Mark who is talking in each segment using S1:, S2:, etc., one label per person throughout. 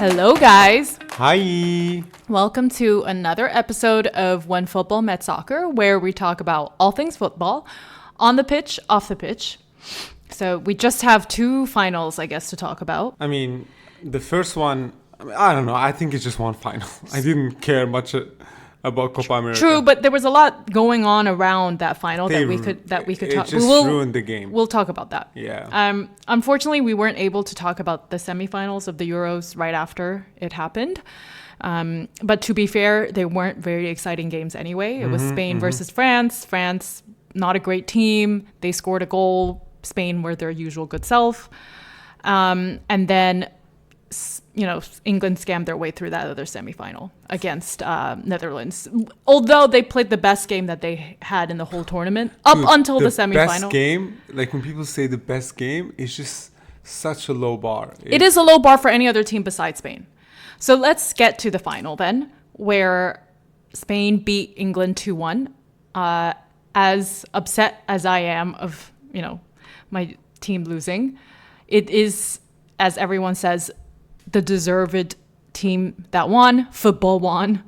S1: Hello, guys.
S2: Hi.
S1: Welcome to another episode of When Football Met Soccer, where we talk about all things football, on the pitch, off the pitch. So we just have two finals, I guess, to talk about.
S2: I mean, the first one, I don't know. I think it's just one final. I didn't care much about Copa America.
S1: True, but there was a lot going on around that final that we could talk.
S2: It just ruined the game.
S1: We'll talk about that.
S2: Yeah.
S1: Unfortunately, we weren't able to talk about the semifinals of the Euros right after it happened. But to be fair, they weren't very exciting games anyway. It was Spain versus France. France, not a great team. They scored a goal. Spain were their usual good self. And then, England scammed their way through that other semifinal against Netherlands. Although they played the best game that they had in the whole tournament until the semifinal.
S2: The best game, like when people say the best game, it's just such a low bar.
S1: It is a low bar for any other team besides Spain. So let's get to the final then, where Spain beat England 2-1. As upset as I am of, my team losing, it is, as everyone says, the deserved team that won. Football won.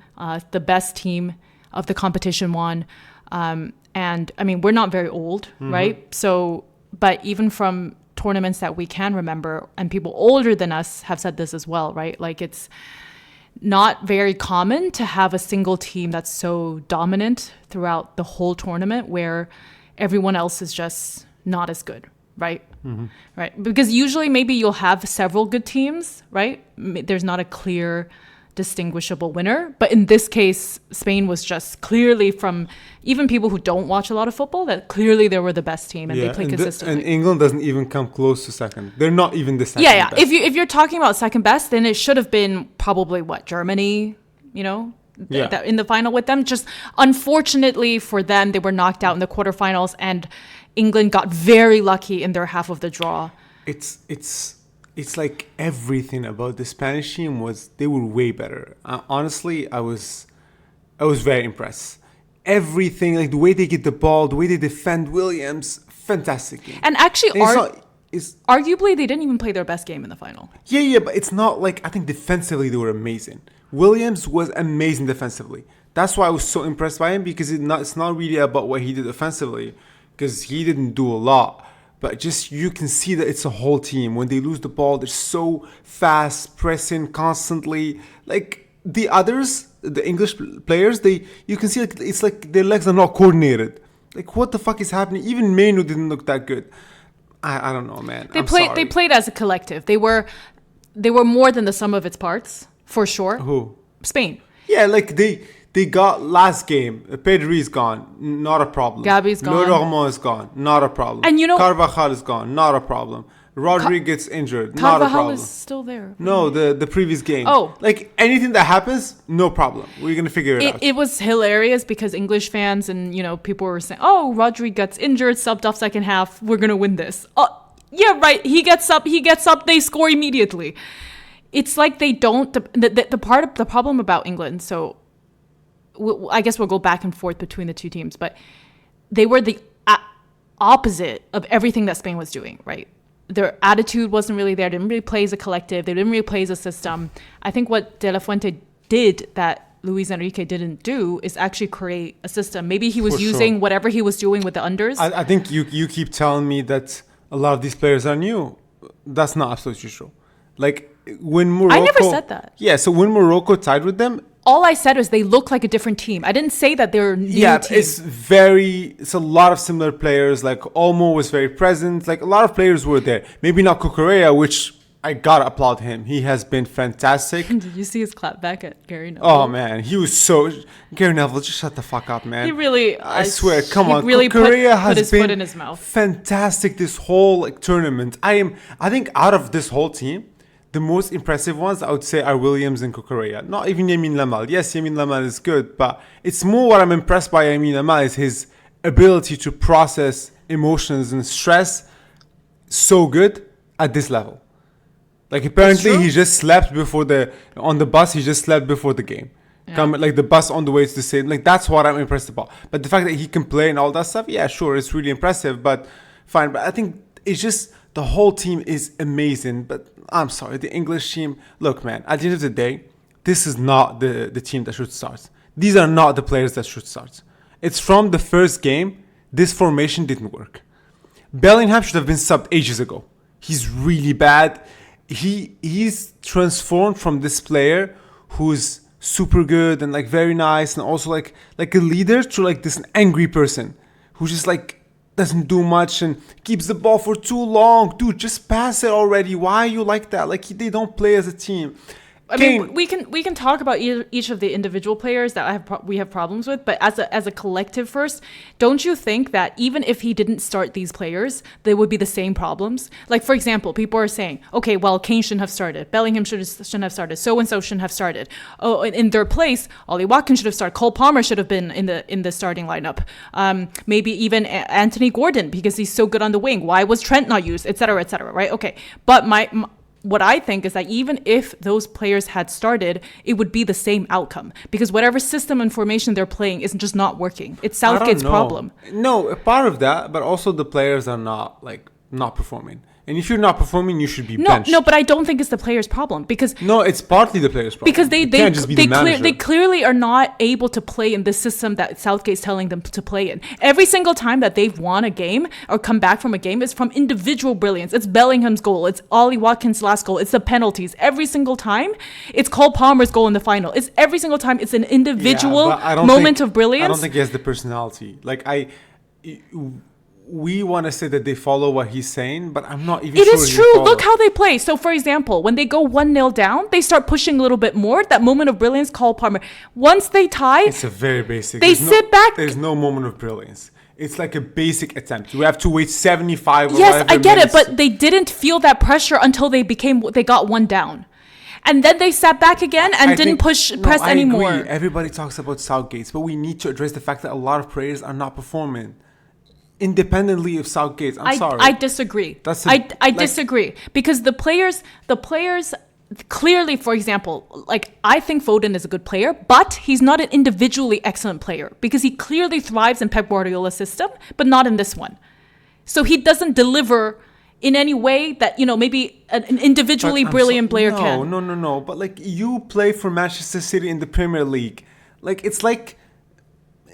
S1: The best team of the competition won. And I mean, we're not very old, right? So, but even from tournaments that we can remember, and people older than us have said this as well, right? Like, it's not very common to have a single team that's so dominant throughout the whole tournament where everyone else is just not as good, right? Right. Because usually maybe you'll have several good teams, right? There's not a clear distinguishable winner. But in this case, Spain was just clearly, from even people who don't watch a lot of football, that clearly they were the best team and they played consistently.
S2: And England doesn't even come close to second. They're not even the second best.
S1: If you're talking about second best, then it should have been probably Germany, in the final with them. Just unfortunately for them, they were knocked out in the quarterfinals, and England got very lucky in their half of the draw.
S2: It's like everything about the Spanish team they were way better. Honestly, I was very impressed. Everything, like the way they get the ball, the way they defend Williams, fantastic game.
S1: And actually, arguably, they didn't even play their best game in the final.
S2: Yeah, but it's not like, I think defensively they were amazing. Williams was amazing defensively. That's why I was so impressed by him, because it's not really about what he did offensively, because he didn't do a lot. But just you can see that it's a whole team. When they lose the ball, they're so fast, pressing constantly. Like the others, the English players, you can see it's like their legs are not coordinated. Like, what the fuck is happening? Even Menu didn't look that good. I don't know, man. They
S1: played as a collective. They were more than the sum of its parts, for sure.
S2: Who?
S1: Spain.
S2: Yeah, like they got last game. Pedri's gone, not a problem.
S1: Gabi's gone.
S2: Lenormand is gone, not a problem.
S1: And
S2: Carvajal is gone, not a problem. Rodri gets injured, not a problem.
S1: Carvajal is still there.
S2: No, the previous game.
S1: Oh.
S2: Like, anything that happens, no problem. We're going to figure it out.
S1: It was hilarious because English fans and, people were saying, oh, Rodri gets injured, subbed off second half, we're going to win this. Oh, yeah, right. He gets up, they score immediately. It's like they don't, the problem about England, so I guess we'll go back and forth between the two teams, but they were the opposite of everything that Spain was doing, right? Their attitude wasn't really there. They didn't really play as a collective. They didn't really play as a system. I think what De La Fuente did that Luis Enrique didn't do is actually create a system. Maybe he was using whatever he was doing with the unders.
S2: I think you keep telling me that a lot of these players are new. That's not absolutely true. Like, when Morocco...
S1: I never said that.
S2: Yeah, so when Morocco tied with them...
S1: All I said was they look like a different team. I didn't say that they're new team.
S2: It's a lot of similar players. Like, Olmo was very present. Like, a lot of players were there. Maybe not Cucurella, which I gotta applaud him. He has been fantastic.
S1: Did you see his clap back at Gary Neville?
S2: Oh, man. He was so... Gary Neville, just shut the fuck up, man.
S1: He really...
S2: I swear, come on.
S1: Really
S2: Cucurella
S1: put his foot in his mouth.
S2: Fantastic this whole tournament. I think out of this whole team, the most impressive ones, I would say, are Williams and Cucurella. Not even Yamin Lamal. Yes, Yamin Lamal is good, but it's more what I'm impressed by Yamin Lamal is his ability to process emotions and stress so good at this level. Like, apparently he just slept on the bus, he just slept before the game. Yeah. Like the bus on the way to the stadium. Like, that's what I'm impressed about. But the fact that he can play and all that stuff, yeah, sure, it's really impressive, but fine. But I think it's just The whole team is amazing. But I'm sorry, the English team. Look, man. At the end of the day, this is not the team that should start. These are not the players that should start. It's from the first game. This formation didn't work. Bellingham should have been subbed ages ago. He's really bad. He's transformed from this player who's super good and like very nice and also like a leader to like this angry person who just like doesn't do much and keeps the ball for too long. Dude, just pass it already. Why are you like that? Like they don't play as a team.
S1: I mean, we can talk about each of the individual players that we have problems with, but as a collective first, don't you think that even if he didn't start these players, there would be the same problems? Like, for example, people are saying, okay, well, Kane shouldn't have started, Bellingham shouldn't have started, so and so shouldn't have started. Oh, in their place, Ollie Watkins should have started, Cole Palmer should have been in the starting lineup. Maybe even Anthony Gordon because he's so good on the wing. Why was Trent not used, etc., right? Okay, but what I think is that even if those players had started, it would be the same outcome because whatever system and formation they're playing is just not working. It's Southgate's problem.
S2: No, a part of that, but also the players are not performing. And if you're not performing, you should be benched.
S1: No, but I don't think it's the players' problem because
S2: it's partly the players' problem.
S1: Because they
S2: can't just be the manager.
S1: They clearly are not able to play in the system that Southgate's telling them to play in. Every single time that they've won a game or come back from a game is from individual brilliance. It's Bellingham's goal. It's Ollie Watkins' last goal. It's the penalties. Every single time, it's Cole Palmer's goal in the final. It's every single time. It's an individual moment of brilliance.
S2: I don't think he has the personality. We want to say that they follow what he's saying, but I'm not even sure.
S1: It is true. Look how they play. So, for example, when they go 1-0 down, they start pushing a little bit more. That moment of brilliance, Cole Palmer. Once they tie,
S2: it's a very basic.
S1: They sit back.
S2: There's no moment of brilliance. It's like a basic attempt. You have to wait 75.
S1: Yes, I get it, but they didn't feel that pressure until they got one down. And then they sat back again and didn't press anymore.
S2: I agree. Everybody talks about Southgate, but we need to address the fact that a lot of players are not performing. Independently of Southgate, I'm sorry.
S1: I disagree. I disagree because the players clearly, for example, like I think Foden is a good player, but he's not an individually excellent player because he clearly thrives in Pep Guardiola's system, but not in this one. So he doesn't deliver in any way that maybe an individually brilliant player can.
S2: No. But like you play for Manchester City in the Premier League, like it's like.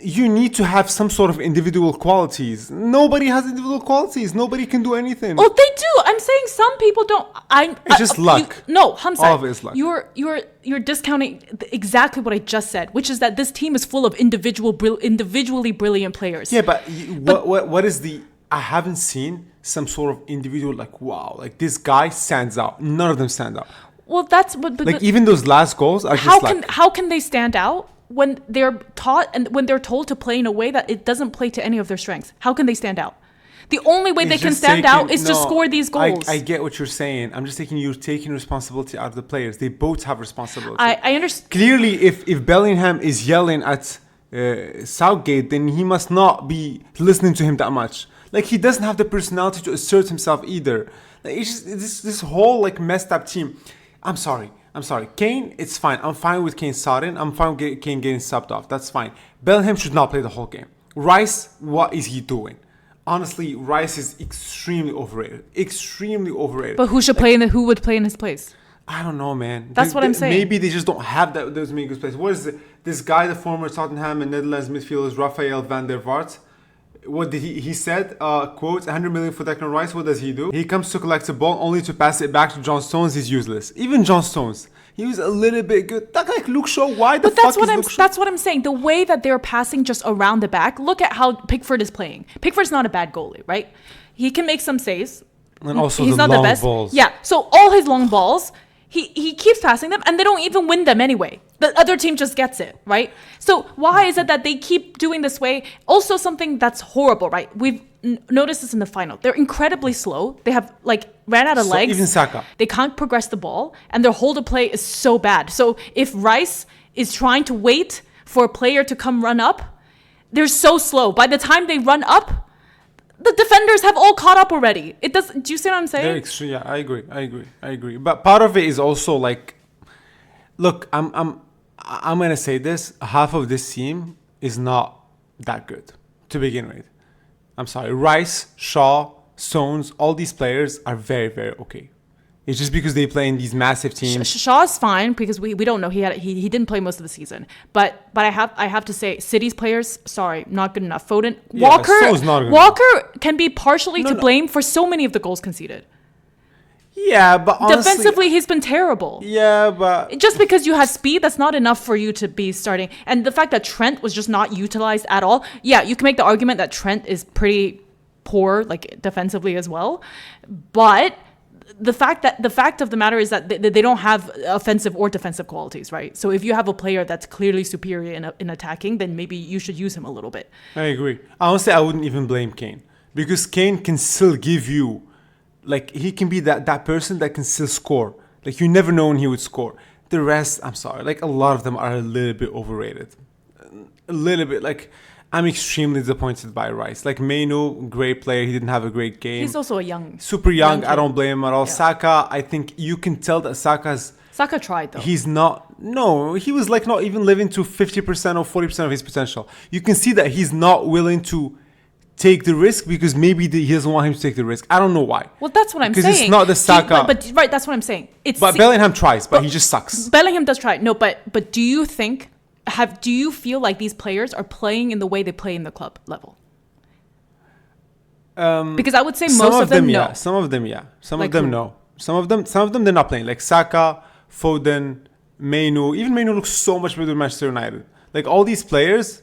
S2: You need to have some sort of individual qualities. Nobody has individual qualities. Nobody can do anything.
S1: Oh, they do. I'm saying some people don't.
S2: It's just luck.
S1: Hamza.
S2: All of it is luck.
S1: You're discounting exactly what I just said, which is that this team is full of individually brilliant players.
S2: Yeah, but what is the? I haven't seen some sort of individual like wow, like this guy stands out. None of them stand out.
S1: Well, that's but
S2: like even those last goals are just like.
S1: How can they stand out? When they're taught and when they're told to play in a way that it doesn't play to any of their strengths, how can they stand out? The only way they can stand out is to score these goals.
S2: I get what you're saying. I'm just you're taking responsibility out of the players. They both have responsibility.
S1: I understand.
S2: Clearly, if Bellingham is yelling at Southgate, then he must not be listening to him that much. Like he doesn't have the personality to assert himself either. Like, it's just this whole like messed up team. I'm sorry. Kane, it's fine. I'm fine with Kane starting. I'm fine with Kane getting subbed off. That's fine. Bellingham should not play the whole game. Rice, what is he doing? Honestly, Rice is extremely overrated.
S1: But who would play in his place?
S2: I don't know, man.
S1: That's what I'm saying.
S2: Maybe they just don't have those many good players. What is this guy, the former Tottenham and Netherlands midfielder, is Rafael van der Vaart. What did he said, quote, 100 million for Declan Rice. What does he do? He comes to collect the ball only to pass it back to John Stones. He's useless. Even John Stones, he was a little bit good. That like Luke Shaw. Why the fuck is Luke Shaw?
S1: That's what I'm saying. The way that they're passing just around the back. Look at how Pickford is playing. Pickford's not a bad goalie, right? He can make some saves.
S2: And also
S1: he's not the best.
S2: Balls.
S1: Yeah. So all his long balls, he keeps passing them, and they don't even win them anyway. The other team just gets it, right? So why is it that they keep doing this way? Also, something that's horrible, right? We've noticed this in the final. They're incredibly slow. They have ran out of legs.
S2: Even Saka.
S1: They can't progress the ball, and their hold of play is so bad. So if Rice is trying to wait for a player to come run up, they're so slow. By the time they run up, the defenders have all caught up already. It does. Do you see what I'm saying?
S2: They're extreme. Yeah, I agree. But part of it is also like, look, I'm gonna say this. Half of this team is not that good to begin with. I'm sorry. Rice, Shaw, Stones, all these players are very, very okay. It's just because they play in these massive teams.
S1: Shaw's fine because we don't know. He didn't play most of the season. But I have to say, City's players, sorry, not good enough. Foden,
S2: Yeah, Stone's not good
S1: Walker can be partially to blame for so many of the goals conceded.
S2: Yeah, but honestly,
S1: defensively, he's been terrible.
S2: Yeah, but
S1: just because you have speed, that's not enough for you to be starting. And the fact that Trent was just not utilized at all. Yeah, you can make the argument that Trent is pretty poor, like defensively as well. But the fact of the matter is that they don't have offensive or defensive qualities, right? So if you have a player that's clearly superior in attacking, then maybe you should use him a little bit.
S2: I agree. Honestly, I wouldn't even blame Kane because Kane can still give you, like, he can be that person that can still score. Like, you never know when he would score. The rest, I'm sorry, like, a lot of them are a little bit overrated. A little bit, like, I'm extremely disappointed by Rice. Like, Mainu, great player. He didn't have a great game.
S1: He's also
S2: super young.
S1: kid.
S2: I don't blame him at all.
S1: Yeah.
S2: Saka, I think you can tell that
S1: Saka tried, though.
S2: He was like not even living to 50% or 40% of his potential. You can see that he's not willing to take the risk because maybe he doesn't want him to take the risk. I don't know why.
S1: Well, that's what I'm saying.
S2: Because it's not the Saka.
S1: But right, that's what I'm saying.
S2: But Bellingham tries, but he just sucks.
S1: Bellingham does try. No, but do you think... do you feel like these players are playing in the way they play in the club level? Because I would say most of them no.
S2: Yeah. Some of them, yeah. Some
S1: Like
S2: of them,
S1: who?
S2: no. Some of them, they're not playing. Like Saka, Foden, Mainu. Even Mainu looks so much better than Manchester United. Like, all these players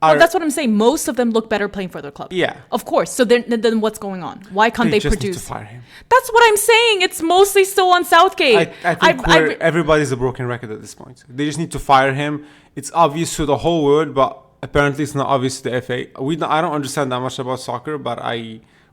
S2: are...
S1: Well, that's what I'm saying. Most of them look better playing for their club.
S2: Yeah.
S1: Of course. So then what's going on? Why can't they
S2: just
S1: produce?
S2: need to fire him.
S1: That's what I'm saying. It's mostly still on Southgate.
S2: I think everybody's a broken record at this point. They just need to fire him. It's obvious to the whole world, but apparently it's not obvious to the FA. I don't understand that much about soccer,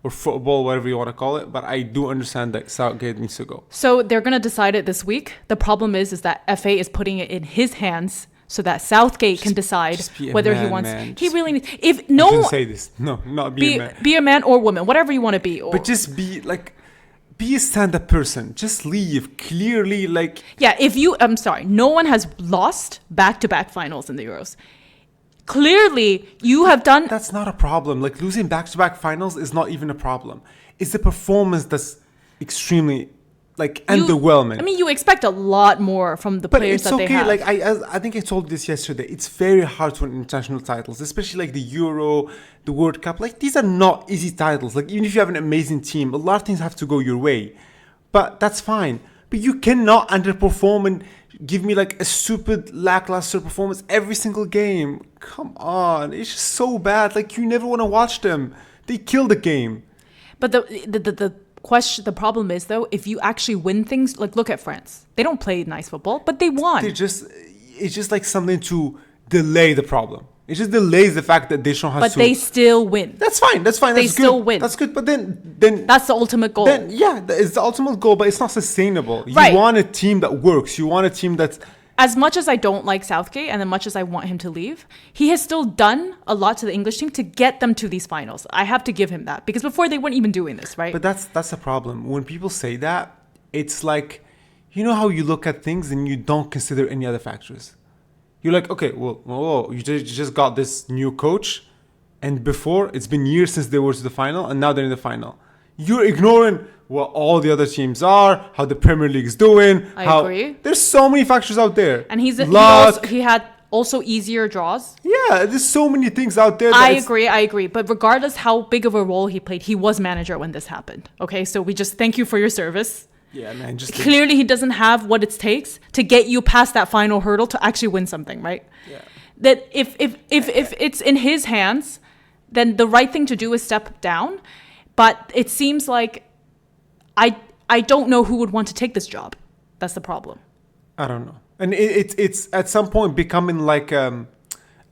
S2: or football, whatever you want to call it, but I do understand that Southgate needs to go.
S1: So they're going to decide it this week. The problem is that FA is putting it in his hands so that Southgate can decide whether he wants...
S2: Man.
S1: He really needs... If
S2: You
S1: no...
S2: shouldn't say this. No, not be a man.
S1: Be a man or woman, whatever you want to be.
S2: But just be a stand-up person. Just leave. Clearly, like...
S1: Yeah, I'm sorry. No one has lost back-to-back finals in the Euros. Clearly, you have done...
S2: That's not a problem. Like, losing back-to-back finals is not even a problem. It's the performance that's extremely, underwhelming.
S1: I mean, you expect a lot more from the players that they have.
S2: Like, I think I told you this yesterday. It's very hard to win international titles, especially like the Euro, the World Cup. Like, these are not easy titles. Like, even if you have an amazing team, a lot of things have to go your way. But that's fine. But you cannot underperform and give me like a stupid lackluster performance every single game. Come on. It's just so bad. Like, you never want to watch them. They kill the game.
S1: But the problem is, though, if you actually win things, like, look at France. They don't play nice football, but they won.
S2: It's just like something to delay the problem. It just delays the fact that Deschamps has to...
S1: But they still win.
S2: That's fine. That's good.
S1: They still win.
S2: That's good. But then...
S1: That's the ultimate goal.
S2: It's the ultimate goal, but it's not sustainable.
S1: Right.
S2: You want a team that works. You want a team that's...
S1: As much as I don't like Southgate and as much as I want him to leave, he has still done a lot to the English team to get them to these finals. I have to give him that. Because before they weren't even doing this, right?
S2: But that's the problem. When people say that, it's like... You know how you look at things and you don't consider any other factors? You're like, okay, well, you just got this new coach, and before, it's been years since they were to the final, and now they're in the final. You're ignoring what all the other teams are, how the Premier League's doing.
S1: I agree.
S2: There's so many factors out there.
S1: And he had also easier draws.
S2: Yeah, there's so many things out there.
S1: I agree. But regardless how big of a role he played, he was manager when this happened. Okay, so we just thank you for your service.
S2: Yeah, man.
S1: Clearly, he doesn't have what it takes to get you past that final hurdle to actually win something, right?
S2: Yeah.
S1: That if it's in his hands, then the right thing to do is step down. But it seems like I don't know who would want to take this job. That's the problem.
S2: I don't know. And it's at some point becoming like I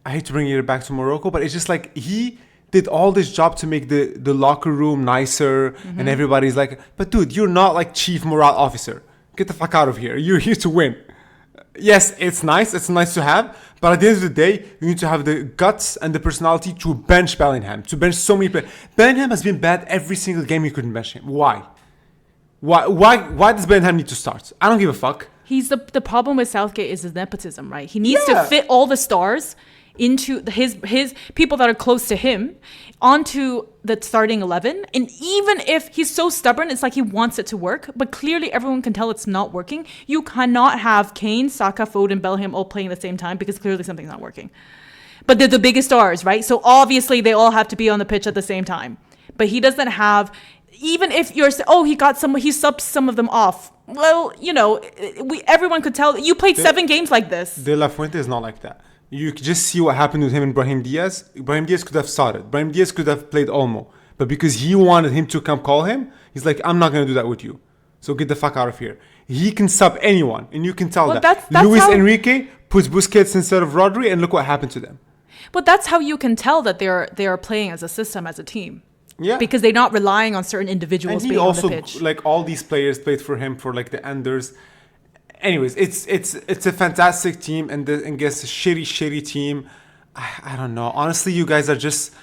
S2: hate to bring it back to Morocco, but it's just like he did all this job to make the locker room nicer, and everybody's like, but dude, you're not like chief morale officer. Get the fuck out of here. You're here to win. Yes, it's nice to have, but at the end of the day, you need to have the guts and the personality to bench Bellingham, to bench so many players. Bellingham has been bad every single game you couldn't bench him. Why does Bellingham need to start? I don't give a fuck.
S1: He's the problem with Southgate is his nepotism, right? He needs to fit all the stars into his people that are close to him onto the starting 11. And even if he's so stubborn, it's like he wants it to work, but clearly everyone can tell it's not working. You cannot have Kane, Saka, Foden, Bellingham all playing at the same time because clearly something's not working. But they're the biggest stars, right? So obviously they all have to be on the pitch at the same time. But he doesn't have, even if you're, he subbed some of them off. Well, everyone could tell. You played 7 games like this.
S2: De La Fuente is not like that. You could just see what happened with him and Brahim Diaz. Brahim Diaz could have started. Brahim Diaz could have played Olmo. But because he wanted him to come call him, he's like, I'm not going to do that with you. So get the fuck out of here. He can sub anyone, and you can tell that.
S1: That's
S2: Luis Enrique puts Busquets instead of Rodri, and look what happened to them.
S1: But that's how you can tell that they're playing as a system, as a team.
S2: Yeah.
S1: Because they're not relying on certain individuals
S2: and
S1: being
S2: also,
S1: on the pitch.
S2: like, all these players played for him for, like, the Enders. Anyways, it's a fantastic team, and guess a shitty team. I don't know. Honestly, you guys are just,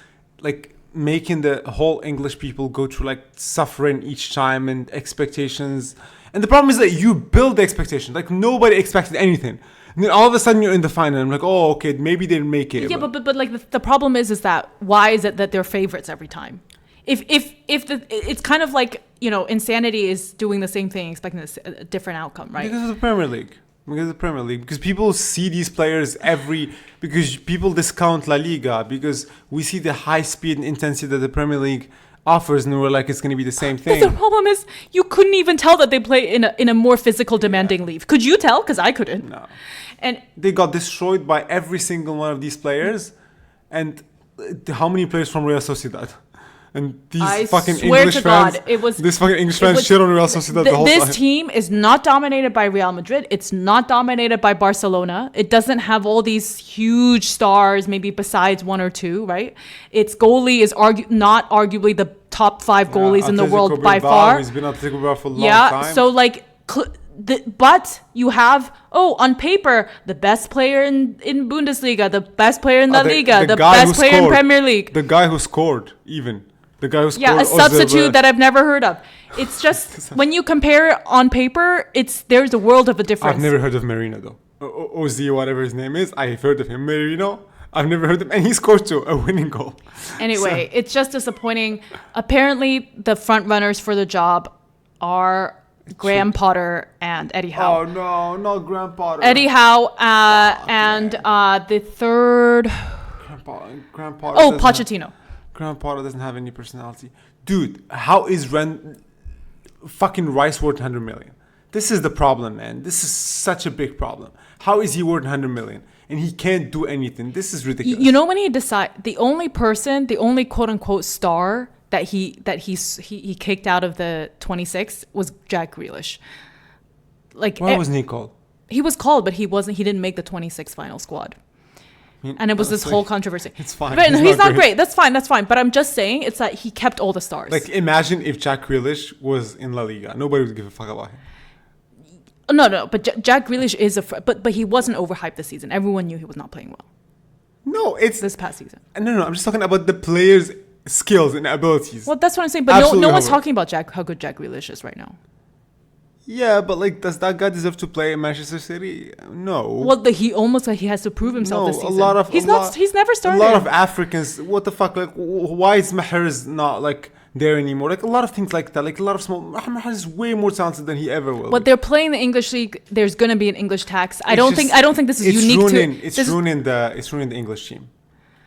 S2: like, making the whole English people go through, like, suffering each time and expectations. And the problem is that you build the expectation. Like, nobody expected anything. And then all of a sudden you're in the final. I'm like, oh, okay, maybe they'll make it.
S1: Yeah, but like the problem is that why is it that they're favorites every time? If it's kind of like, insanity is doing the same thing, expecting a different outcome, right?
S2: Because of the Premier League. Because people see these players because people discount La Liga, because we see the high speed and intensity that the Premier League offers, and we're like, it's going to be the same thing.
S1: But the problem is, you couldn't even tell that they play in a more physical, demanding league. Could you tell? Because I couldn't.
S2: No.
S1: And
S2: they got destroyed by every single one of these players. And how many players from Real Sociedad? And these fucking English fans, these fucking English fans shit on Real Sociedad the whole time.
S1: This team is not dominated by Real Madrid. It's not dominated by Barcelona. It doesn't have all these huge stars, maybe besides 1 or 2, right? Its goalie is not arguably the top 5 goalies in the world by far.
S2: He's been at Atletico Bilbao for a long time.
S1: Yeah, so like... but you have, on paper, the best player in Bundesliga, the best player in La Liga, the best player in Premier League.
S2: The guy who scored, even. The guy who scored.
S1: Yeah, a substitute that I've never heard of. It's just, when you compare on paper, there's a world of a difference.
S2: I've never heard of Merino, though. Oz, whatever his name is, I've heard of him. Merino, I've never heard of him. And he scored too, a winning goal.
S1: Anyway, it's just disappointing. Apparently, the front runners for the job are Graham Potter and Eddie Howe.
S2: Oh no, not Graham Potter.
S1: Eddie Howe and the third.
S2: Graham Potter.
S1: Oh, Pochettino.
S2: Graham Potter doesn't have any personality. Dude, how is fucking Rice worth 100 million? This is the problem, man. This is such a big problem. How is he worth 100 million? And he can't do anything. This is ridiculous.
S1: When he the only quote unquote star that he kicked out of the 26 was Jack Grealish. Like,
S2: why wasn't he called?
S1: He was called, but he didn't make the 26 final squad. And it was this whole controversy.
S2: It's fine.
S1: But he's not great. That's fine. But I'm just saying, it's that he kept all the stars.
S2: Like, imagine if Jack Grealish was in La Liga. Nobody would give a fuck about him.
S1: No. But Jack Grealish is but he wasn't overhyped this season. Everyone knew he was not playing well.
S2: No, it's
S1: this past season.
S2: No. I'm just talking about the players' skills and abilities.
S1: Well, that's what I'm saying. But no one's talking about how good Jack Grealish is right now.
S2: Yeah, but like, does that guy deserve to play in Manchester City? No.
S1: Well, he has to prove himself this season. He's never started.
S2: A lot of Africans. What the fuck? Like, why is Mahrez not like there anymore? Like, a lot of things like that. Like, a lot of small. Mahrez is way more talented than he ever will.
S1: But they're playing the English league. There's going to be an English tax. I don't think this is unique
S2: It's ruining the English team.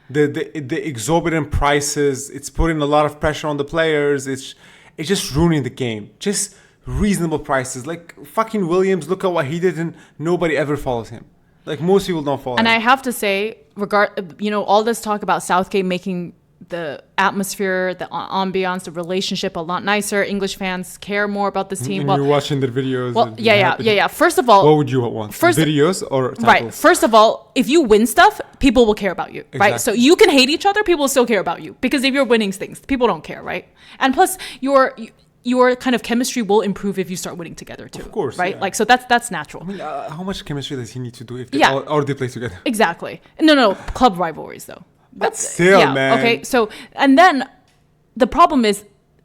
S2: The exorbitant prices. It's putting a lot of pressure on the players. It's just ruining the game. Just reasonable prices. Like, fucking Williams, look at what he did, and nobody ever follows him. Like, most people don't follow him.
S1: And I have to say, all this talk about Southgate making the atmosphere, the ambiance, the relationship a lot nicer. English fans care more about this team.
S2: And you're watching their videos.
S1: Well, yeah. First of all,
S2: what would you want? Videos or tackles?
S1: Right. First of all, if you win stuff, people will care about you, right?
S2: Exactly.
S1: So you can hate each other, people will still care about you, because if you're winning things, people don't care, right? And plus, your kind of chemistry will improve if you start winning together too.
S2: Of course,
S1: right?
S2: Yeah.
S1: Like, so that's natural.
S2: I mean, how much chemistry does he need to do if they already play together?
S1: Exactly. No, club rivalries though.
S2: But still, man.
S1: Okay, so, and then the problem is,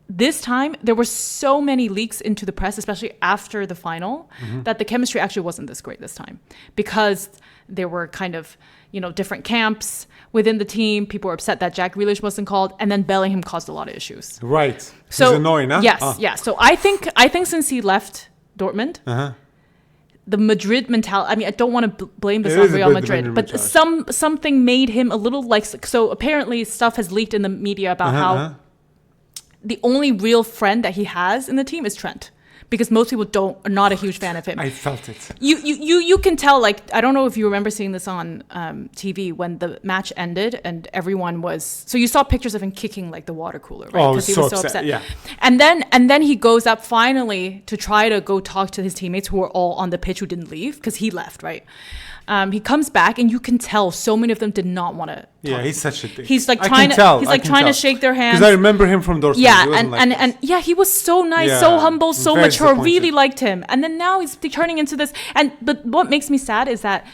S1: this time there were so many leaks into the press, especially after the final, that the chemistry actually wasn't this great this time, because there were kind of, different camps within the team. People were upset that Jack Grealish wasn't called, and then Bellingham caused a lot of issues.
S2: Right.
S1: So
S2: he's annoying, huh?
S1: Yes, yeah. So I think since he left Dortmund, the Madrid mentality. I mean, I don't want to blame this on Real Madrid, but something made him a little like. So apparently, stuff has leaked in the media about how the only real friend that he has in the team is Trent. Because most people are not a huge fan of him.
S2: I felt it.
S1: You can tell, like, I don't know if you remember seeing this on TV when the match ended and everyone was, so you saw pictures of him kicking like the water cooler, right? Because he was so upset.
S2: Yeah.
S1: And then he goes up finally to try to go talk to his teammates who were all on the pitch who didn't leave because he left, right? He comes back and you can tell so many of them did not want to.
S2: Yeah, he's such a dick.
S1: He's like trying to shake their hands.
S2: Because I remember him from Dortmund.
S1: Yeah, and yeah, he was so nice, so humble, so mature. Really liked him. And then now he's turning into this. But what makes me sad is that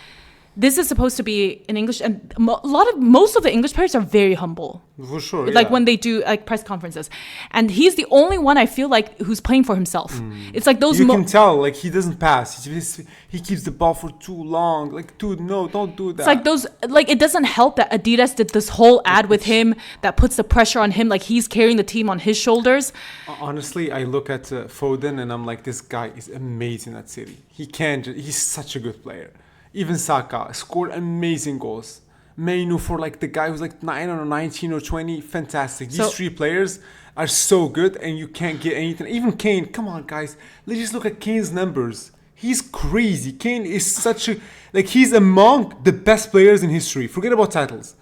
S1: this is supposed to be in English, and most of the English players are very humble.
S2: For sure,
S1: like when they do like press conferences, and he's the only one I feel like who's playing for himself. It's like those.
S2: You can tell, like he doesn't pass. He keeps the ball for too long. Like, dude, no, don't do that.
S1: It's like those. Like it doesn't help that Adidas did this whole ad with him that puts the pressure on him. Like he's carrying the team on his shoulders.
S2: Honestly, I look at Foden and I'm like, this guy is amazing at City. He's such a good player. Even Saka scored amazing goals. Mainu for like the guy who's like 9 or 19 or 20, fantastic. These three players are so good and you can't get anything. Even Kane, come on guys. Let's just look at Kane's numbers. He's crazy. Kane is he's among the best players in history. Forget about titles.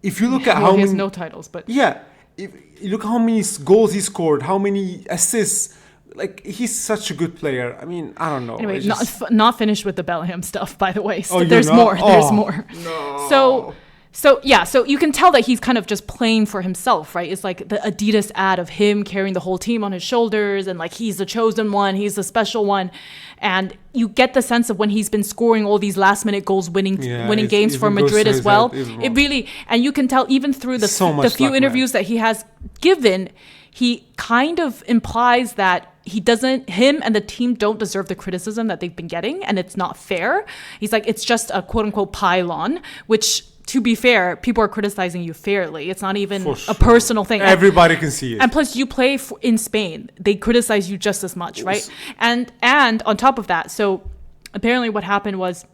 S2: If you look at how
S1: he
S2: many...
S1: has no titles, but...
S2: Yeah. If you look how many goals he scored, how many assists... Like, he's such a good player. I mean, I don't know.
S1: Anyway, not finished with the Bellingham stuff, by the way. So
S2: oh,
S1: there's more. There's more.
S2: No.
S1: So you can tell that he's kind of just playing for himself, right? It's like the Adidas ad of him carrying the whole team on his shoulders and like he's the chosen one, he's the special one. And you get the sense of when he's been scoring all these last minute goals, winning games for Madrid as well. It really, and you can tell even through the few interviews that he has given, he kind of implies that him and the team don't deserve the criticism that they've been getting, and it's not fair. He's like, it's just a quote unquote pylon, which, to be fair, people are criticizing you fairly. It's not even a personal thing.
S2: Everybody can see it.
S1: And plus, you play in Spain. They criticize you just as much, right? And on top of that, so apparently what happened was,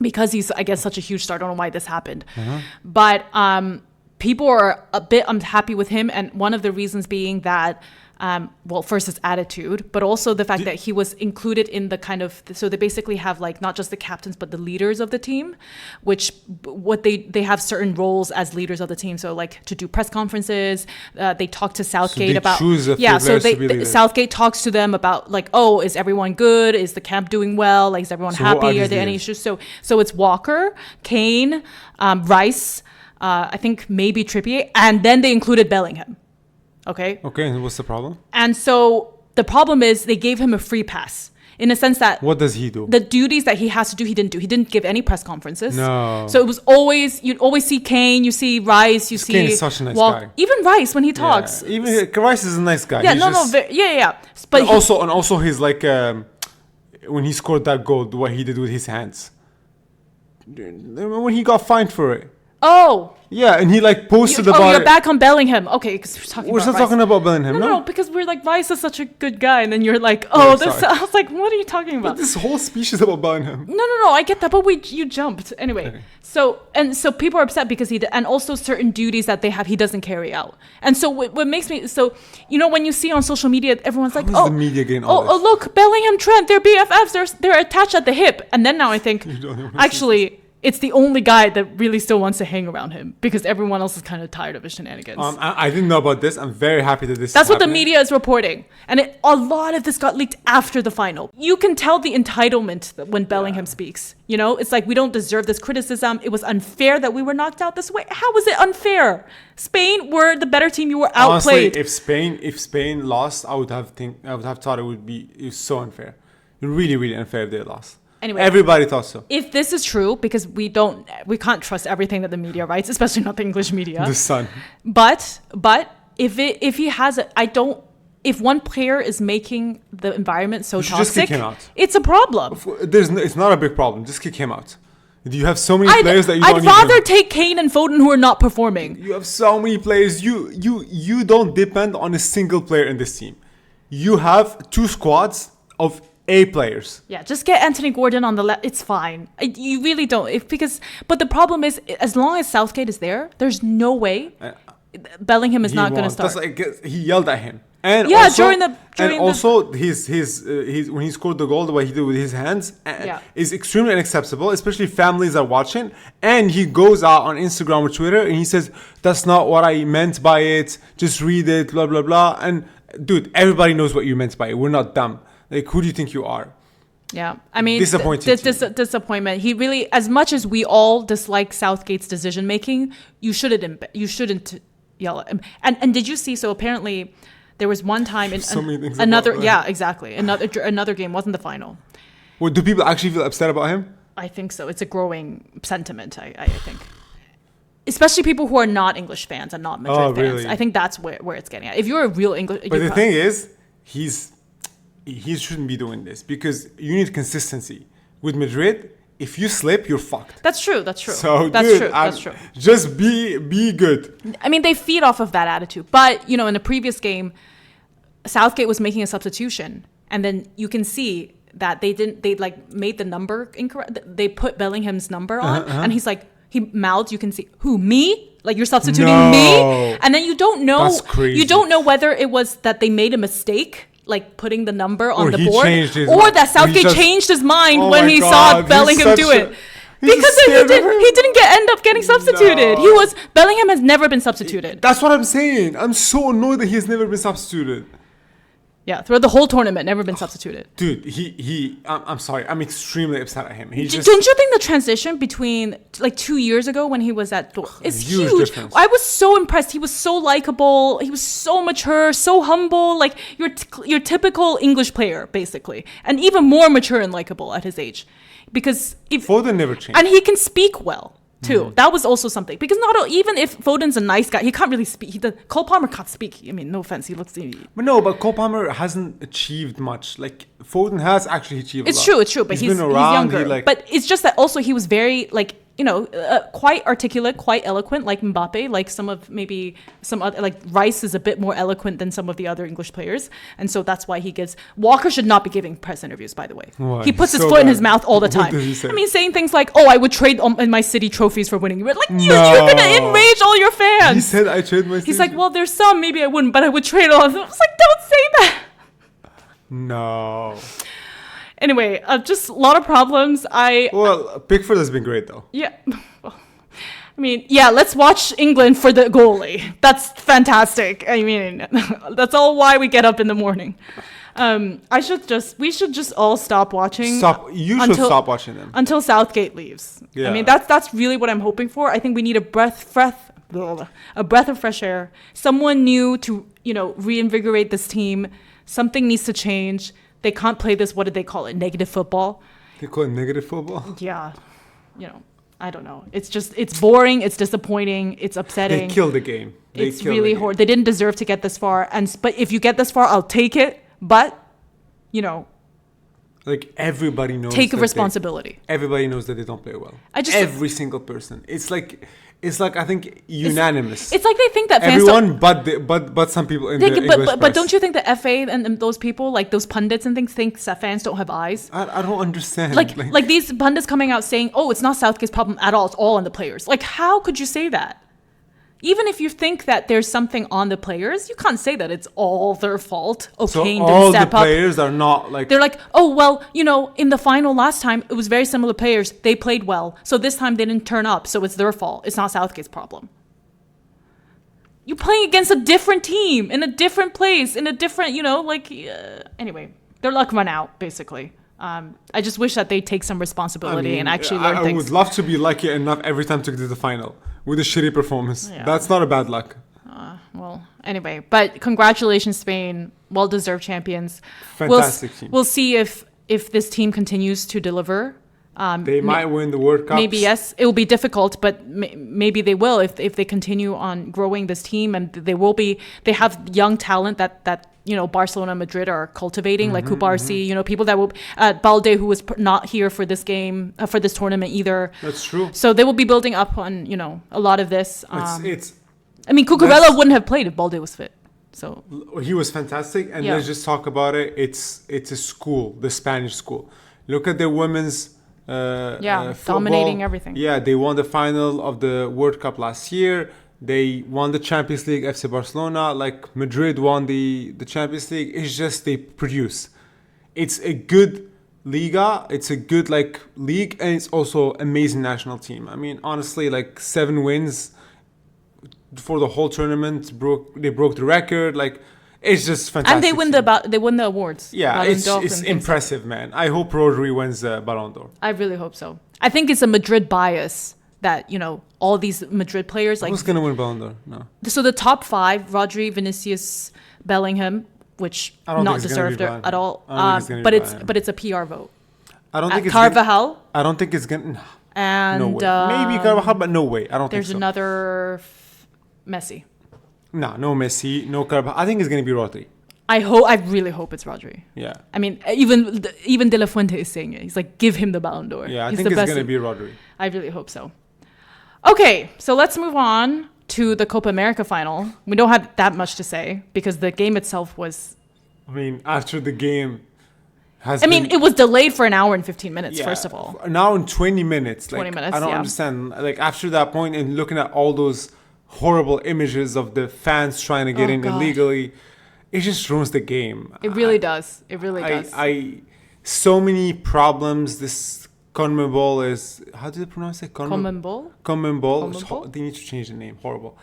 S1: because he's, I guess, such a huge star, I don't know why this happened, but people are a bit unhappy with him, and one of the reasons being that first his attitude, but also the fact that he was included in the kind of, so they basically have like not just the captains but the leaders of the team, which they have certain roles as leaders of the team. So like to do press conferences, they talk to Southgate about Southgate talks to them about like, oh, is everyone good? Is the camp doing well? Like, is everyone happy? Are there any issues? So it's Walker, Kane, Rice, I think maybe Trippier, and then they included Bellingham. Okay, and
S2: what's the problem?
S1: And so the problem is they gave him a free pass in a sense that...
S2: What does he do?
S1: The duties that he has to do, he didn't do. He didn't give any press conferences.
S2: No.
S1: So it was you'd always see Kane, you see Rice, you see...
S2: Kane is such a nice guy.
S1: Even Rice, when he talks.
S2: Yeah. Even Rice is a nice guy.
S1: Yeah. But
S2: also he's like, when he scored that goal, what he did with his hands. When he got fined for it.
S1: Oh.
S2: Yeah, and he like posted about it.
S1: Oh, you're back on Bellingham. Okay, because
S2: we're still talking about Bellingham,
S1: no, because we're like, Rice is such a good guy, and then you're like, I was like, what are you talking about?
S2: But this whole speech is about Bellingham.
S1: No, I get that, but you jumped. Anyway, okay. So people are upset because and also certain duties that they have, he doesn't carry out. And so what makes me, when you see on social media, everyone's like,
S2: the media getting all this?
S1: Look, Bellingham, Trent, they're BFFs, they're attached at the hip. And then now I think, actually... It's the only guy that really still wants to hang around him because everyone else is kind of tired of his shenanigans.
S2: I didn't know about this. I'm very happy that this
S1: That's what the media is reporting. And a lot of this got leaked after the final. You can tell the entitlement when Bellingham speaks. It's like, we don't deserve this criticism. It was unfair that we were knocked out this way. How was it unfair? Spain were the better team. You were outplayed.
S2: Honestly, if Spain lost, I would have thought it was so unfair. Really, really unfair if they lost.
S1: Anyway,
S2: everybody thought so.
S1: If this is true, because we can't trust everything that the media writes, especially not the English media.
S2: The Sun.
S1: But if one player is making the environment so
S2: should just
S1: toxic,
S2: kick him out.
S1: it's a problem.
S2: It's not a big problem. Just kick him out. You have so many players that you don't
S1: I'd rather take Kane and Foden who are not performing.
S2: You have so many players. You don't depend on a single player in this team. You have 2 squads of A players.
S1: Yeah, just get Anthony Gordon on the left. It's fine. You really don't. But the problem is, as long as Southgate is there, there's no way Bellingham is not going to start.
S2: That's like, he yelled at him. And
S1: yeah,
S2: also,
S1: his
S2: when he scored the goal, the way he did with his hands is extremely unacceptable, especially families are watching. And he goes out on Instagram or Twitter and he says, "That's not what I meant by it. Just read it, blah blah blah." And dude, everybody knows what you meant by it. We're not dumb. Like, who do you think you are?
S1: Yeah, I mean,
S2: disappointed.
S1: He really, as much as we all dislike Southgate's decision making, you shouldn't yell at him. And did you see? So apparently, there was one time in another. Yeah, exactly. Another game, wasn't the final.
S2: Well, do people actually feel upset about him?
S1: I think so. It's a growing sentiment. I think, especially people who are not English fans and not Madrid fans. Really? I think that's where it's getting at. If you're a real English,
S2: but the thing is, he shouldn't be doing this because you need consistency. With Madrid, if you slip, you're fucked.
S1: That's true.
S2: So,
S1: that's true.
S2: Just be good.
S1: I mean, they feed off of that attitude. But, in the previous game, Southgate was making a substitution. And then you can see that they made the number incorrect. They put Bellingham's number on. And he's like, he mouths, you can see, who, me? Like, you're substituting me? And then you don't know.
S2: That's crazy.
S1: You don't know whether it was that they made a mistake, like putting the number on the board,
S2: or
S1: that Southgate changed his mind when he saw Bellingham do it. Because he didn't end up getting substituted.
S2: No.
S1: Bellingham has never been substituted.
S2: That's what I'm saying. I'm so annoyed that he has never been substituted.
S1: Yeah, throughout the whole tournament, never been substituted.
S2: Dude, I'm sorry. I'm extremely upset at him.
S1: Don't you think the transition between 2 years ago when he was at is huge?
S2: Difference.
S1: I was so impressed. He was so likable. He was so mature, so humble. Like your typical English player, basically, and even more mature and likable at his age. Because
S2: Foden never changed,
S1: and he can speak well too. That was also something, because even if Foden's a nice guy, he can't really speak. Cole Palmer can't speak. I mean, no offense,
S2: but Cole Palmer hasn't achieved much. Like, Foden has actually achieved.
S1: It's true, but he's younger. But it's just that also he was very quite articulate, quite eloquent, like Mbappe, like some other, like Rice is a bit more eloquent than some of the other English players. And so that's why Walker should not be giving press interviews, by the way.
S2: Why?
S1: He puts his foot in his mouth all the time.
S2: What does he say?
S1: I mean, saying things like, "Oh, I would trade in my city trophies for winning." You're going to enrage all your fans.
S2: He said, "I trade my city."
S1: He's like, "Well, there's some, maybe I wouldn't, but I would trade all of them." I was like, don't say that.
S2: No.
S1: Anyway, just a lot of problems.
S2: Pickford has been great, though.
S1: Yeah. I mean, yeah, let's watch England for the goalie. That's fantastic. I mean, that's all why we get up in the morning. We should just all stop watching.
S2: You should stop watching them.
S1: Until Southgate leaves.
S2: Yeah.
S1: I mean, that's really what I'm hoping for. I think we need a breath of fresh air. Someone new to, reinvigorate this team. Something needs to change. They can't play this, what did they call it? Negative football.
S2: They call it negative football?
S1: Yeah. I don't know. It's boring. It's disappointing. It's upsetting.
S2: They killed the game.
S1: It's really horrible. They didn't deserve to get this far. But if you get this far, I'll take it. But,
S2: like, everybody knows.
S1: Take responsibility.
S2: Everybody knows that they don't play well. Every single person. It's like I think unanimous.
S1: It's like they think that fans
S2: everyone but some people in the English press.
S1: But don't you think the FA and those people, like those pundits and things, think that fans don't have eyes?
S2: I don't understand.
S1: Like these pundits coming out saying, "Oh, it's not Southgate's problem at all. It's all on the players." Like, how could you say that? Even if you think that there's something on the players, you can't say that it's all their fault.
S2: So
S1: Kane
S2: all
S1: didn't step
S2: the players are not like...
S1: They're like, "Oh, well, in the final last time, it was very similar players. They played well. So this time they didn't turn up. So it's their fault. It's not Southgate's problem." You're playing against a different team, in a different place, in a different, anyway, their luck run out, basically. I just wish that they take some responsibility and actually learn things.
S2: I would love to be lucky enough every time to get to the final with a shitty performance. Yeah. That's not a bad luck.
S1: Well, anyway, but congratulations, Spain. Well-deserved champions.
S2: Fantastic team.
S1: We'll see if this team continues to deliver
S2: They might win the World Cup.
S1: Maybe yes, it will be difficult, but maybe they will if they continue on growing this team, and they have young talent that Barcelona and Madrid are cultivating, like Kubarsi, people that will Balde, who was not here for this game for this tournament either.
S2: That's true.
S1: So they will be building up on a lot of this.
S2: Cucurella
S1: wouldn't have played if Balde was fit. So
S2: he was fantastic, and let's just talk about it. It's a school, the Spanish school. Look at their women's.
S1: Dominating everything.
S2: Yeah, they won the final of the World Cup last year. They won the Champions League, FC Barcelona. Like Madrid won the Champions League. It's just they produce. It's a good Liga. It's a good league, and it's also amazing national team. I mean, honestly, 7 wins for the whole tournament. They broke the record. It's just fantastic.
S1: And they win the awards.
S2: Yeah, it's impressive, man. I hope Rodri wins the Ballon d'Or.
S1: I really hope so. I think it's a Madrid bias that, all these Madrid players
S2: who's going to win Ballon d'Or? No.
S1: So the top 5, Rodri, Vinicius, Bellingham, which not deserved at all. But it's a PR vote.
S2: I don't think it's
S1: Carvajal.
S2: I don't think it's going to
S1: and
S2: no way. Maybe Carvajal, but no way. I don't think so.
S1: There's another Messi.
S2: No Messi, no Carvajal. I think it's going to be Rodri.
S1: I really hope it's Rodri.
S2: Yeah.
S1: I mean, even De La Fuente is saying it. He's like, give him the Ballon d'Or.
S2: Yeah, I think it's going to be Rodri.
S1: I really hope so. Okay, so let's move on to the Copa America final. We don't have that much to say because the game itself was...
S2: I mean, after the game...
S1: it was delayed for an hour and 15 minutes, first of all.
S2: An hour and 20 minutes.
S1: 20 minutes,
S2: I don't understand. After that point and looking at all those horrible images of the fans trying to get in illegally, it just ruins the game.
S1: It really does. It really does.
S2: So many problems. This CONMEBOL is... How do they pronounce it?
S1: CONMEBOL?
S2: CONMEBOL. They need to change the name. Horrible.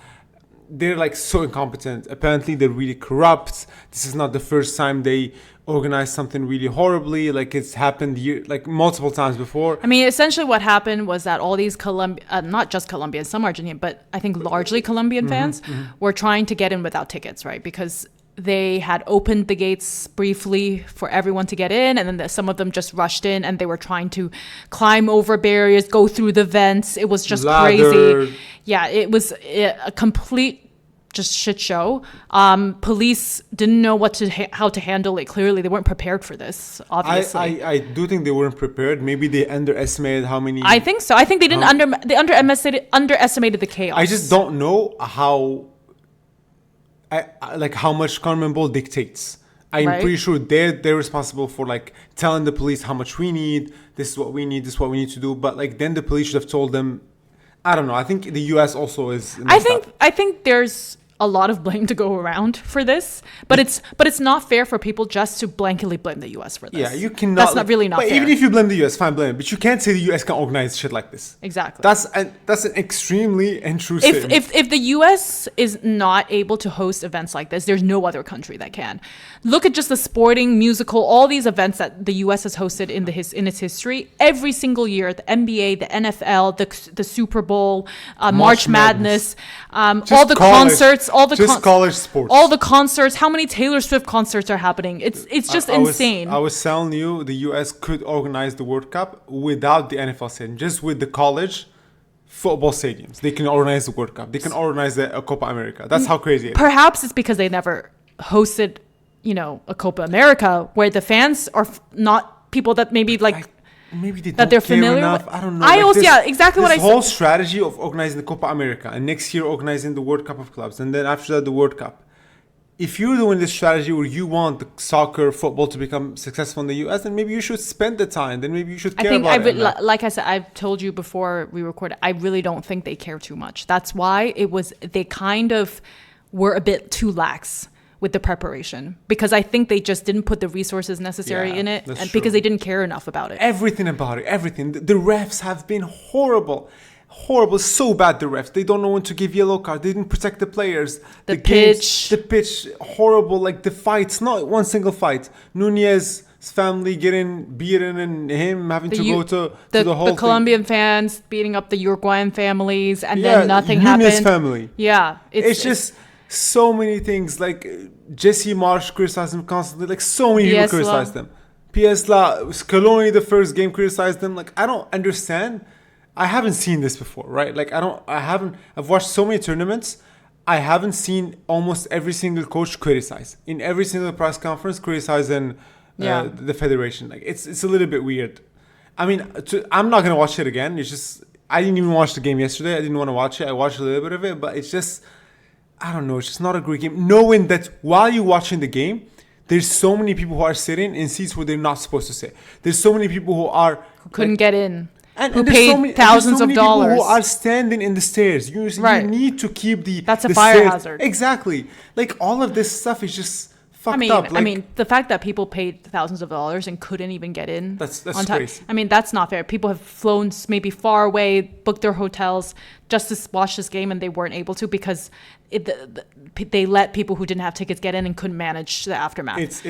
S2: They're so incompetent. Apparently, they're really corrupt. This is not the first time they organized something really horribly. It's happened multiple times before.
S1: I mean, essentially what happened was that all these not just Colombian, some Argentinian, but I think largely Colombian fans were trying to get in without tickets, right? Because they had opened the gates briefly for everyone to get in, and then some of them just rushed in, and they were trying to climb over barriers, go through the vents. It was just crazy. Yeah, it was a complete just shit show. Police didn't know how to handle it. Clearly, they weren't prepared for this. Obviously,
S2: I do think they weren't prepared. Maybe they underestimated how many.
S1: I think so. I think they didn't they underestimated the chaos.
S2: I just don't know how. How much CONMEBOL dictates. I'm pretty sure they're responsible for telling the police how much we need. This is what we need. This is what we need to do. But then the police should have told them. I don't know. I think the U.S. also is.
S1: I think there's a lot of blame to go around for this, but it's not fair for people just to blanketly blame the U.S. for this.
S2: Yeah, you cannot.
S1: That's not really not fair.
S2: Even if you blame the U.S., fine, blame it. But you can't say the U.S. can organize shit like this.
S1: Exactly.
S2: That's an extremely intrusive.
S1: If the U.S. is not able to host events like this, there's no other country that can. Look at just the sporting, musical, all these events that the U.S. has hosted in its history. Every single year, the NBA, the NFL, the Super Bowl, March Madness, all the concerts.
S2: College sports.
S1: All the concerts. How many Taylor Swift concerts are happening? It's just insane.
S2: I was telling you, the U.S. could organize the World Cup without the NFL stadium, just with the college football stadiums. They can organize the World Cup. They can organize the Copa America. That's how crazy it is.
S1: Perhaps it's because they never hosted, a Copa America where the fans are not people that maybe
S2: maybe they
S1: that
S2: don't
S1: they're
S2: care
S1: familiar
S2: enough.
S1: with.
S2: I don't know.
S1: Exactly what I said.
S2: This whole strategy of organizing the Copa America and next year organizing the World Cup of Clubs and then after that the World Cup. If you're doing this strategy where you want the soccer, football to become successful in the U.S., then maybe you should spend the time. Then maybe you should care about it.
S1: Like I said, I've told you before we recorded, I really don't think they care too much. That's why they kind of were a bit too lax with the preparation, because I think they just didn't put the resources necessary in it, and because they didn't care enough about it.
S2: Everything about it, everything. The refs have been horrible, so bad. The refs, they don't know when to give yellow card. They didn't protect the players.
S1: The pitch,
S2: horrible. The fights, not one single fight. Nunez's family getting beaten and him having to go to the whole
S1: the Colombian fans beating up the Uruguayan families, and then nothing
S2: Nunez's
S1: happened.
S2: Family.
S1: Yeah,
S2: it's just. So many things, Jesse Marsh criticized him constantly, so many people criticized them. PS Scaloni the first game criticized them. Like, I don't understand. I haven't seen this before, right? Like, I've watched so many tournaments. I haven't seen almost every single coach criticize. In every single press conference, criticizing the federation. Like, it's a little bit weird. I mean, I'm not going to watch it again. It's just, I didn't even watch the game yesterday. I didn't want to watch it. I watched a little bit of it, but it's just, I don't know. It's just not a great game. Knowing that while you're watching the game, there's so many people who are sitting in seats where they're not supposed to sit. There's so many people who
S1: couldn't get in.
S2: And
S1: who paid thousands of dollars.
S2: People who are standing in the stairs. You need to keep
S1: That's a
S2: the
S1: fire
S2: stairs.
S1: hazard.
S2: Exactly. Like, all of this stuff is just fucked up. Like,
S1: I mean, the fact that people paid thousands of dollars and couldn't even get in.
S2: That's
S1: on time.
S2: crazy.
S1: I mean, that's not fair. People have flown maybe far away, booked their hotels just to watch this game, and they weren't able to because they let people who didn't have tickets get in and couldn't manage the aftermath.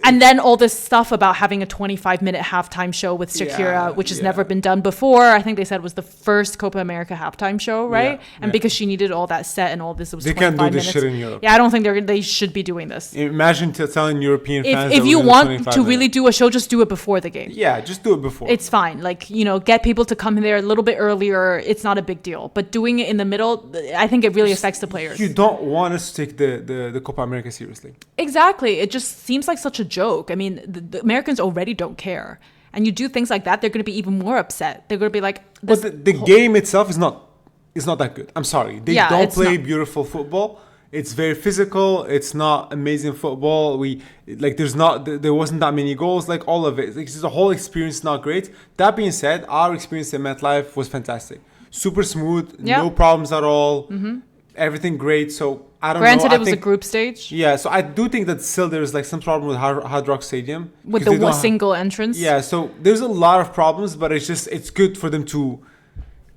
S1: And then all this stuff about having a 25-minute halftime show with Shakira, which has never been done before. I think they said it was the first Copa America halftime show, right? And because she needed all that set and all this, it was 25 minutes. They can't do this shit in Europe. Yeah, I don't think they should be doing this.
S2: Imagine telling European fans
S1: if you want to really do a show, just do it before the game.
S2: Yeah, just do it before.
S1: It's fine. Like, get people to come there a little bit earlier. It's not a big deal. But doing it in the middle, I think it really affects the players.
S2: You don't want us to take the Copa America seriously.
S1: Exactly. It just seems like such a joke. I mean, the Americans already don't care. And you do things like that, they're going to be even more upset. They're going to be like...
S2: But the game itself is not that good. I'm sorry. They don't play beautiful football. It's very physical. It's not amazing football. There wasn't that many goals. Like, all of it. Like, the whole experience is not great. That being said, our experience at MetLife was fantastic. Super smooth. No problems at all. Mm-hmm. Everything great. So I don't know.
S1: Granted, it was a group stage.
S2: Yeah, so I do think that still there's like some problem with Hard Rock Stadium
S1: with the single entrance.
S2: Yeah, so there's a lot of problems, but it's good for them to.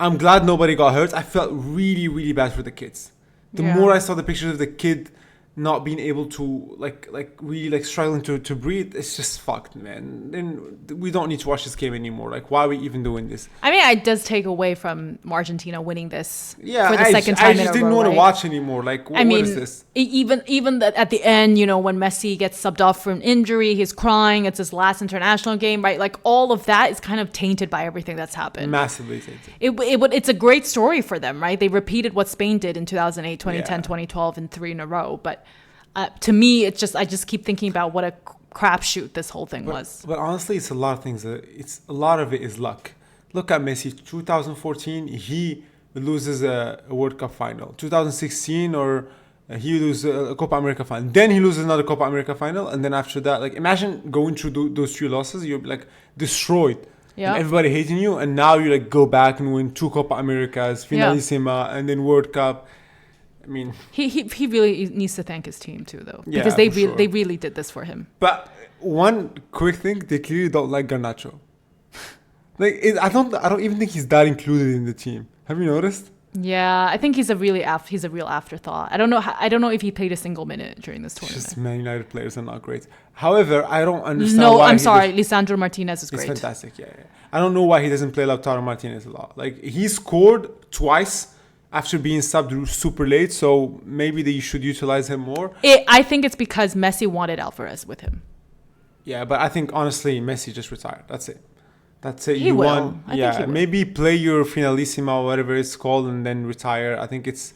S2: I'm glad nobody got hurt. I felt really, really bad for the kids. The more I saw the pictures of the kid not being able to really struggling to breathe, it's just fucked, man. Then we don't need to watch this game anymore. Like, why are we even doing this?
S1: I mean, it does take away from Argentina winning this for the second time in a row.
S2: I just didn't want to watch anymore. Like, what is this?
S1: Even at the end, when Messi gets subbed off from injury, he's crying. It's his last international game, right? Like, all of that is kind of tainted by everything that's happened.
S2: Massively tainted.
S1: It's a great story for them, right? They repeated what Spain did in 2008, 2010, 2012, and 3 in a row, but. To me, I just keep thinking about what a crapshoot this whole thing was.
S2: But honestly, it's a lot of things. A lot of it is luck. Look at Messi. 2014, he loses a World Cup final. 2016, he loses a Copa America final. Then he loses another Copa America final, and then after that, like, imagine going through those 3 losses. You're like destroyed. Yeah. And everybody hating you, and now you like go back and win 2 Copa Americas, Finalissima, and then World Cup. I mean,
S1: he really needs to thank his team too, though, because they really did this for him.
S2: But one quick thing, they clearly don't like Garnacho. I don't even think he's that included in the team. Have you noticed?
S1: Yeah, I think he's a real afterthought. I don't know if he played a single minute during this tournament.
S2: Just Man United players are not great. However, I don't understand.
S1: No, I'm sorry, Lisandro Martinez is great.
S2: He's fantastic. Yeah. I don't know why he doesn't play Lautaro Martinez a lot. Like, he scored twice after being subbed super late, so maybe they should utilize him more.
S1: I think it's because Messi wanted Alvarez with him.
S2: Yeah, but I think, honestly, Messi just retired. That's it.
S1: He won. I think he will.
S2: Maybe play your Finalissima or whatever it's called and then retire. I think it's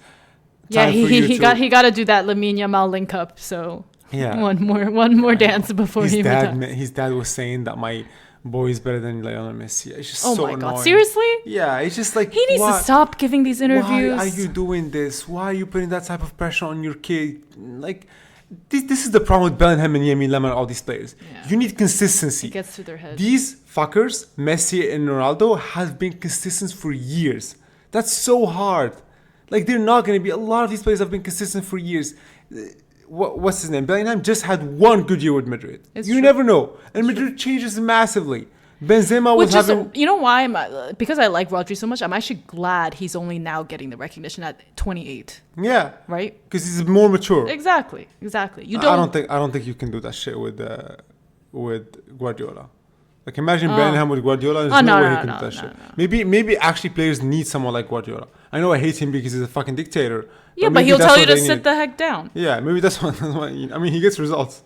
S1: time for you to... he got to do that Lamine Yamal link up, so one more dance before he retires.
S2: His dad was saying that my boy is better than Lionel Messi. It's just so annoying. God,
S1: seriously?
S2: Yeah, it's just like,
S1: he needs to stop giving these interviews.
S2: Why are you doing this? Why are you putting that type of pressure on your kid? Like, this is the problem with Bellingham and Yemi Lemon, all these players. Yeah. You need consistency.
S1: It gets to their head.
S2: These fuckers, Messi and Ronaldo, have been consistent for years. That's so hard. Like, they're not going to be... A lot of these players have been consistent for years. What's his name? Bellingham just had one good year with Madrid. You never know. And Madrid changes massively. Benzema was having...
S1: You know why? Because I like Rodri so much, I'm actually glad he's only now getting the recognition at 28.
S2: Yeah.
S1: Right?
S2: Because he's more mature.
S1: Exactly. I
S2: don't think you can do that shit with Guardiola. Like, imagine Bellingham with Guardiola. There's no way he can do that shit. No. Maybe actually players need someone like Guardiola. I know I hate him because he's a fucking dictator.
S1: Yeah, but he'll tell you to sit the heck down.
S2: Yeah, maybe that's what I mean, he gets results.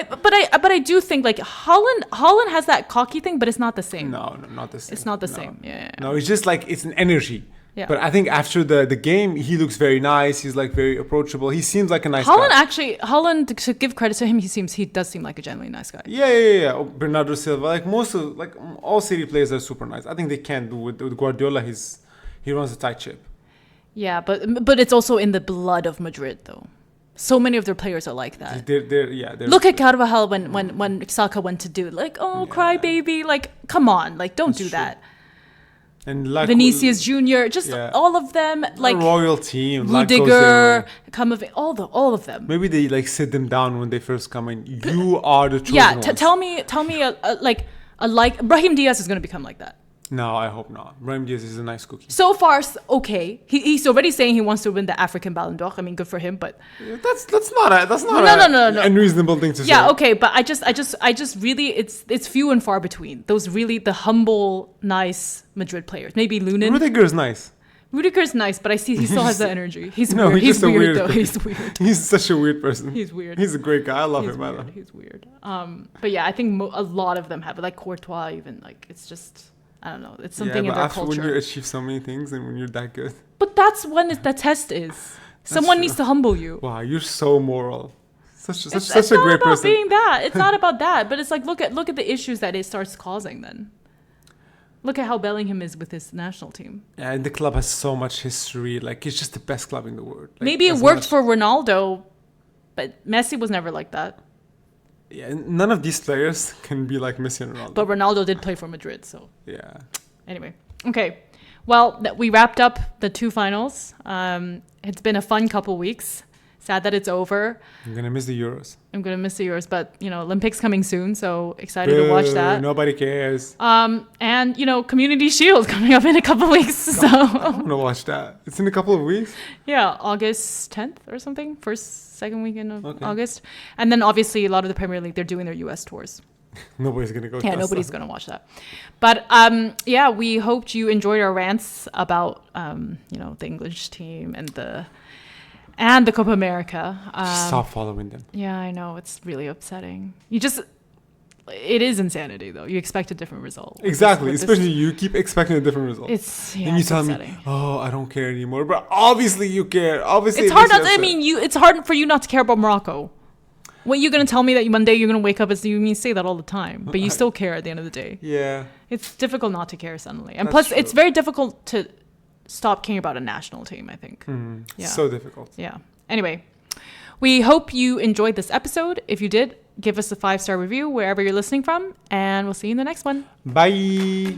S1: But I do think like Holland has that cocky thing, but it's not the same.
S2: No, not the same.
S1: It's not the
S2: No.
S1: same. Yeah.
S2: No, it's just like it's an energy.
S1: Yeah.
S2: But I think after the game, he looks very nice. He's like very approachable. He seems like a nice guy.
S1: Holland, to give credit to him, he does seem like a genuinely nice guy.
S2: Yeah. Oh, Bernardo Silva, like all City players are super nice. I think they can do with Guardiola. He runs a tight ship.
S1: Yeah, but it's also in the blood of Madrid, though. So many of their players are like that.
S2: They're
S1: Look at Carvajal when Saka went to do it. Like, cry baby. Like, come on. Like, don't do that.
S2: And like
S1: Vinicius Junior, just all of them, like
S2: a royal team,
S1: Rudiger, all of them.
S2: Maybe they like sit them down when they first come in. You are the chosen ones.
S1: Tell me, Brahim Diaz is going to become like that.
S2: No, I hope not. Brahim Diaz is a nice cookie.
S1: So far, okay. He's already saying he wants to win the African Ballon d'Or. I mean, good for him, but
S2: that's not an unreasonable thing to say.
S1: Yeah, okay, but I just really it's few and far between. Those really the humble, nice Madrid players. Maybe Lunin.
S2: Rudiger's nice.
S1: Rudiger's nice, but I see he still has that energy. He's
S2: no,
S1: weird.
S2: He's
S1: weird though. He's weird.
S2: He's such a weird person.
S1: He's weird.
S2: He's a great guy. I love him.
S1: He's weird. But yeah, I think a lot of them have it. Like Courtois, even like it's just. I don't know. It's something in their culture.
S2: When you achieve so many things and when you're that good.
S1: But that's when the test is. Someone needs to humble you.
S2: Wow, you're so moral. Such a great person.
S1: It's not about being that. It's not about that. But it's like look at the issues that it starts causing. Then look at how Bellingham is with his national team.
S2: Yeah, and the club has so much history. Like it's just the best club in the world. Like,
S1: maybe it worked for Ronaldo, but Messi was never like that.
S2: Yeah, none of these players can be like Messi and Ronaldo.
S1: But Ronaldo did play for Madrid, so.
S2: Yeah.
S1: Anyway, okay. Well, we wrapped up the two finals. It's been a fun couple weeks. Sad that it's over.
S2: I'm going to miss the Euros.
S1: But, Olympics coming soon, so excited to watch that.
S2: Nobody cares.
S1: And, Community Shield coming up in a couple weeks, so.
S2: I want to watch that. It's in a couple of weeks?
S1: Yeah, August 10th or something. Second weekend of August. And then, obviously, a lot of the Premier League, they're doing their U.S. tours.
S2: Nobody's going to go.
S1: Yeah, nobody's going to watch that. But, we hoped you enjoyed our rants about, the English team and the Copa America.
S2: Just stop following them.
S1: Yeah, I know. It's really upsetting. It is insanity, though. You expect a different result.
S2: Exactly. Especially you keep expecting a different result.
S1: And
S2: you tell
S1: upsetting.
S2: me, I don't care anymore. But obviously you care. Obviously
S1: it's hard. It's hard for you not to care about Morocco. What, you going to tell me that one day you're going to wake up you say that all the time, but you still care at the end of the day.
S2: Yeah.
S1: It's difficult not to care suddenly. And
S2: That's
S1: plus,
S2: true.
S1: It's very difficult to stop caring about a national team, I think. Yeah.
S2: So difficult.
S1: Yeah. Anyway, we hope you enjoyed this episode. If you did, give us a 5-star review wherever you're listening from, and we'll see you in the next one.
S2: Bye.